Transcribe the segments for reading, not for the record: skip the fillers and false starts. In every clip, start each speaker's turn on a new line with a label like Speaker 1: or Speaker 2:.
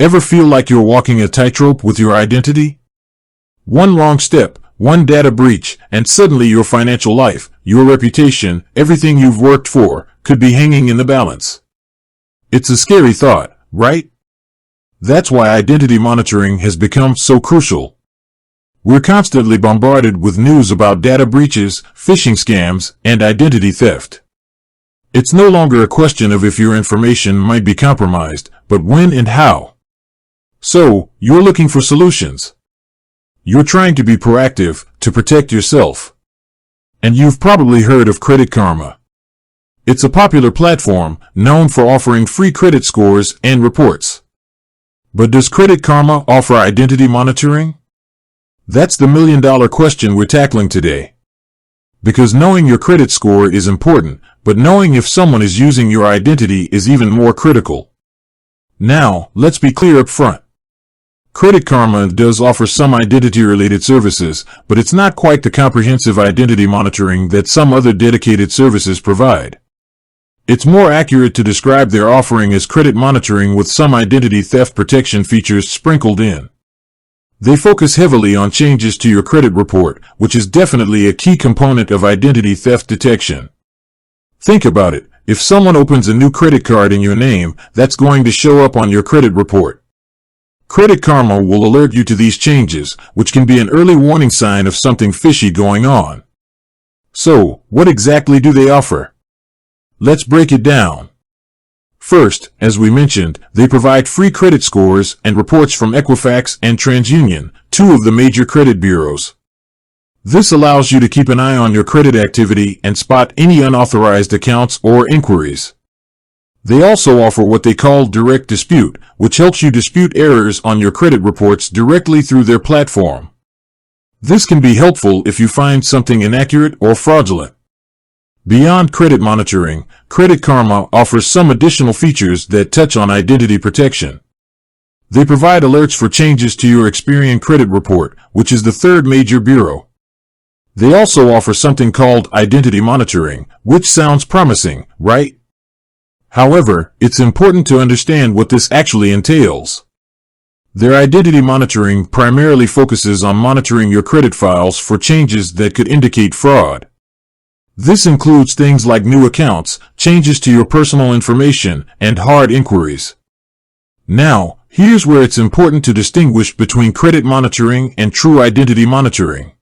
Speaker 1: Ever feel like you're walking a tightrope with your identity? One wrong step, one data breach, and suddenly your financial life, your reputation, everything you've worked for, could be hanging in the balance. It's a scary thought, right? That's why identity monitoring has become so crucial. We're constantly bombarded with news about data breaches, phishing scams, and identity theft. It's no longer a question of if your information might be compromised, but when and how. So, you're looking for solutions. You're trying to be proactive, to protect yourself. And you've probably heard of Credit Karma. It's a popular platform known for offering free credit scores and reports. But does Credit Karma offer identity monitoring? That's the million-dollar question we're tackling today. Because knowing your credit score is important, but knowing if someone is using your identity is even more critical. Now, let's be clear up front. Credit Karma does offer some identity-related services, but it's not quite the comprehensive identity monitoring that some other dedicated services provide. It's more accurate to describe their offering as credit monitoring with some identity theft protection features sprinkled in. They focus heavily on changes to your credit report, which is definitely a key component of identity theft detection. Think about it. If someone opens a new credit card in your name, that's going to show up on your credit report. Credit Karma will alert you to these changes, which can be an early warning sign of something fishy going on. So, what exactly do they offer? Let's break it down. First, as we mentioned, they provide free credit scores and reports from Equifax and TransUnion, two of the major credit bureaus. This allows you to keep an eye on your credit activity and spot any unauthorized accounts or inquiries. They also offer what they call direct dispute, which helps you dispute errors on your credit reports directly through their platform. This can be helpful if you find something inaccurate or fraudulent. Beyond credit monitoring, Credit Karma offers some additional features that touch on identity protection. They provide alerts for changes to your Experian credit report, which is the third major bureau. They also offer something called identity monitoring, which sounds promising, right? However, it's important to understand what this actually entails. Their identity monitoring primarily focuses on monitoring your credit files for changes that could indicate fraud. This includes things like new accounts, changes to your personal information, and hard inquiries. Now, here's where it's important to distinguish between credit monitoring and true identity monitoring.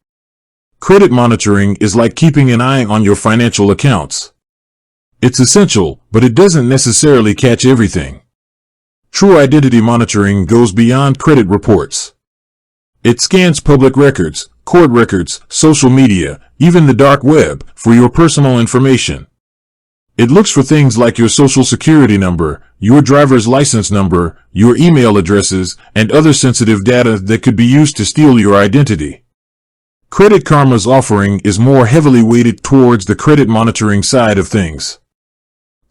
Speaker 1: Credit monitoring is like keeping an eye on your financial accounts. It's essential, but it doesn't necessarily catch everything. True identity monitoring goes beyond credit reports. It scans public records, court records, social media, even the dark web, for your personal information. It looks for things like your social security number, your driver's license number, your email addresses, and other sensitive data that could be used to steal your identity. Credit Karma's offering is more heavily weighted towards the credit monitoring side of things.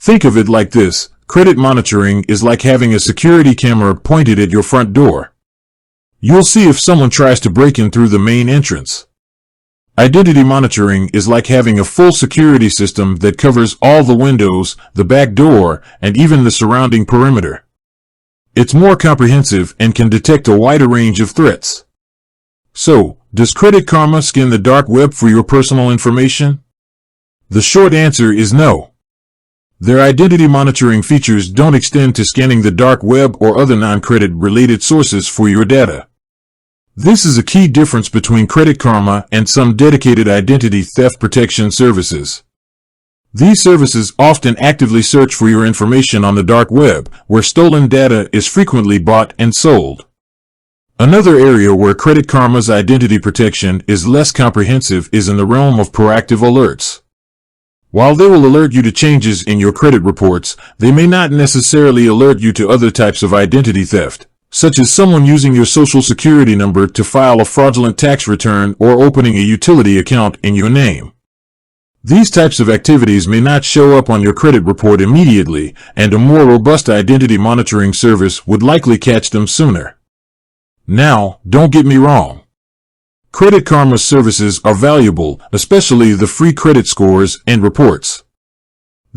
Speaker 1: Think of it like this. Credit monitoring is like having a security camera pointed at your front door. You'll see if someone tries to break in through the main entrance. Identity monitoring is like having a full security system that covers all the windows, the back door, and even the surrounding perimeter. It's more comprehensive and can detect a wider range of threats. So, does Credit Karma scan the dark web for your personal information? The short answer is no. Their identity monitoring features don't extend to scanning the dark web or other non-credit related sources for your data. This is a key difference between Credit Karma and some dedicated identity theft protection services. These services often actively search for your information on the dark web, where stolen data is frequently bought and sold. Another area where Credit Karma's identity protection is less comprehensive is in the realm of proactive alerts. While they will alert you to changes in your credit reports, they may not necessarily alert you to other types of identity theft, such as someone using your social security number to file a fraudulent tax return or opening a utility account in your name. These types of activities may not show up on your credit report immediately, and a more robust identity monitoring service would likely catch them sooner. Now, don't get me wrong. Credit Karma's services are valuable, especially the free credit scores and reports.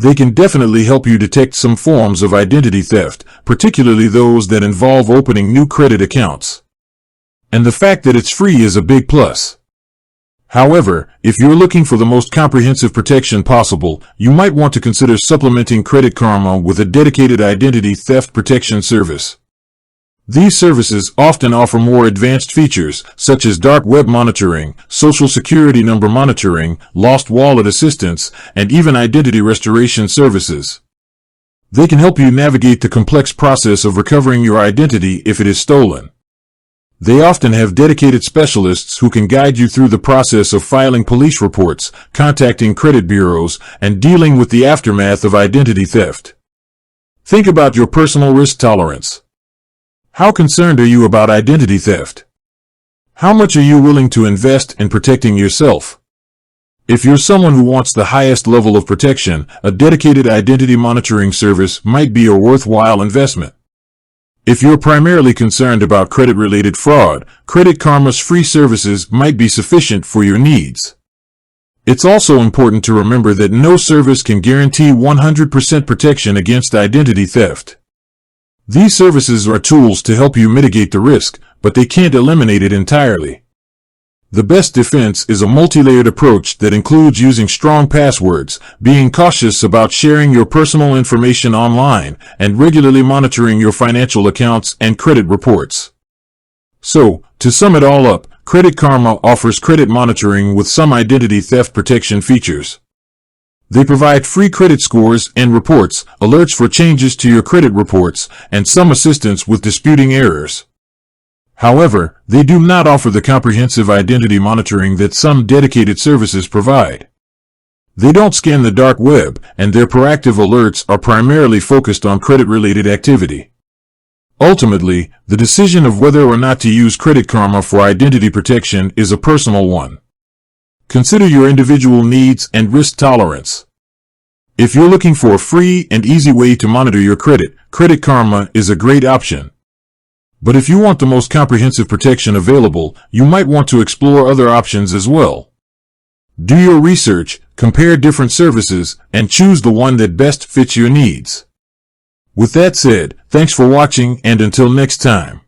Speaker 1: They can definitely help you detect some forms of identity theft, particularly those that involve opening new credit accounts. And the fact that it's free is a big plus. However, if you're looking for the most comprehensive protection possible, you might want to consider supplementing Credit Karma with a dedicated identity theft protection service. These services often offer more advanced features, such as dark web monitoring, social security number monitoring, lost wallet assistance, and even identity restoration services. They can help you navigate the complex process of recovering your identity if it is stolen. They often have dedicated specialists who can guide you through the process of filing police reports, contacting credit bureaus, and dealing with the aftermath of identity theft. Think about your personal risk tolerance. How concerned are you about identity theft? How much are you willing to invest in protecting yourself? If you're someone who wants the highest level of protection, a dedicated identity monitoring service might be a worthwhile investment. If you're primarily concerned about credit-related fraud, Credit Karma's free services might be sufficient for your needs. It's also important to remember that no service can guarantee 100% protection against identity theft. These services are tools to help you mitigate the risk, but they can't eliminate it entirely. The best defense is a multi-layered approach that includes using strong passwords, being cautious about sharing your personal information online, and regularly monitoring your financial accounts and credit reports. So, to sum it all up, Credit Karma offers credit monitoring with some identity theft protection features. They provide free credit scores and reports, alerts for changes to your credit reports, and some assistance with disputing errors. However, they do not offer the comprehensive identity monitoring that some dedicated services provide. They don't scan the dark web, and their proactive alerts are primarily focused on credit-related activity. Ultimately, the decision of whether or not to use Credit Karma for identity protection is a personal one. Consider your individual needs and risk tolerance. If you're looking for a free and easy way to monitor your credit, Credit Karma is a great option. But if you want the most comprehensive protection available, you might want to explore other options as well. Do your research, compare different services, and choose the one that best fits your needs. With that said, thanks for watching, and until next time.